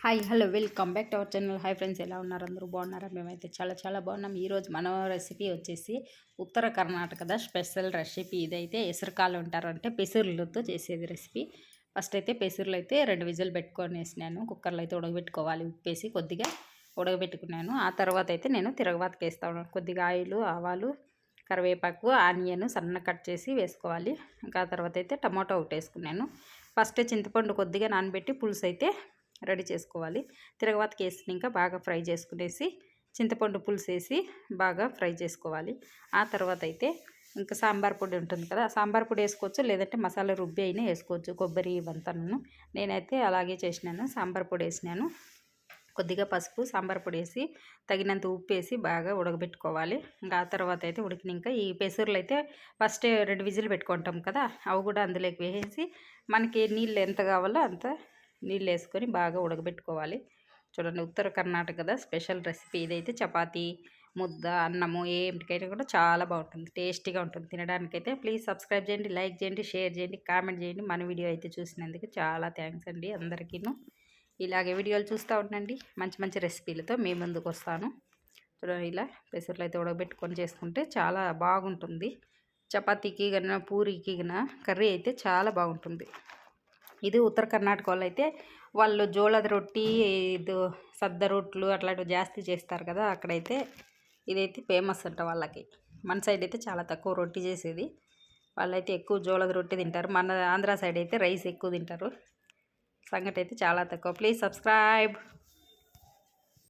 Hi hello welcome back to our channel. Hi friends, ఎలా ఉన్నారు? అందరూ బాగున్నారా? మేమైతే చాలా చాలా బాగున్నాం. ఈరోజు మన రెసిపీ వచ్చేసి ఉత్తర కర్ణాటకద స్పెషల్ రెసిపీ. ఇదైతే ఎసరకాలు అంటారు, అంటే పెసుర్లతో చేసేది రెసిపీ. ఫస్ట్ అయితే పెసుర్లు అయితే 2 విజిల్ పెట్టుకొని వేసినాను. కుక్కర్లో అయితే ఉడకబెట్టుకోవాలి, ఉప్పేసి కొద్దిగా ఉడకబెట్టుకున్నాను. ఆ తర్వాత అయితే నేను తిరగబాతకి వేస్తాను. కొద్దిగా ఆయిల్, ఆవాలు, కరివేపాకు, ఆనియన్ సన్న కట్ చేసి వేసుకోవాలి. ఇంకా ఆ తర్వాత అయితే టమాటో ఒకటి వేసుకున్నాను. ఫస్ట్ చింతపండు కొద్దిగా నానబెట్టి పులుసు అయితే రెడీ చేసుకోవాలి. తిరగవాతకి వేసినాక బాగా ఫ్రై చేసుకునేసి చింతపండు పులుసు వేసి బాగా ఫ్రై చేసుకోవాలి. ఆ తర్వాత అయితే ఇంకా సాంబార్ పొడి ఉంటుంది కదా, సాంబార్ పొడి వేసుకోవచ్చు, లేదంటే మసాలా రుబ్బి అయినా వేసుకోవచ్చు, కొబ్బరి ఇవంతాను. నేనైతే అలాగే చేసినాను, సాంబార్ పొడి వేసినాను. కొద్దిగా పసుపు, సాంబార్ పొడి వేసి తగినంత ఉప్పు వేసి బాగా ఉడకబెట్టుకోవాలి. ఇంకా ఆ తర్వాత అయితే ఉడికినాక ఈ పెసర్లు అయితే ఫస్ట్ 2 విజిల్ పెట్టుకుంటాం కదా, అవి కూడా అందులోకి వేసి మనకి నీళ్ళు ఎంత కావాలో అంత నీళ్ళు వేసుకొని బాగా ఉడకబెట్టుకోవాలి. చూడండి, ఉత్తర కర్ణాటకద స్పెషల్ రెసిపీ ఇదైతే. చపాతీ, ముద్ద, అన్నము ఏంటికైనా కూడా చాలా బాగుంటుంది, టేస్టీగా ఉంటుంది తినడానికైతే. ప్లీజ్ సబ్స్క్రైబ్ చేయండి, లైక్ చేయండి, షేర్ చేయండి, కామెంట్ చేయండి. మన వీడియో అయితే చూసినందుకు చాలా థ్యాంక్స్ అండి అందరికీను. ఇలాగే వీడియోలు చూస్తూ ఉండండి, మంచి మంచి రెసిపీలతో మీ ముందుకు వస్తాను. చూడండి, ఇలా పెసర్లు అయితే ఉడకబెట్టుకొని చేసుకుంటే చాలా బాగుంటుంది. చపాతీకి కన్నా, పూరీకి కన్నా కర్రీ అయితే చాలా బాగుంటుంది. ఇది ఉత్తర కర్ణాటక వాళ్ళు అయితే వాళ్ళు జోಳದ రొట్టి, ఇది సద్ద రొట్లు అట్లాంటివి జాస్తి చేస్తారు కదా, అక్కడైతే ఇదైతే ఫేమస్ అంట వాళ్ళకి. మన సైడ్ అయితే చాలా తక్కువ రొట్టి చేసేది, వాళ్ళైతే ఎక్కువ జోಳದ రొట్టి తింటారు. మన ఆంధ్ర సైడ్ అయితే రైస్ ఎక్కువ తింటారు, సంగటి అయితే చాలా తక్కువ. Please subscribe.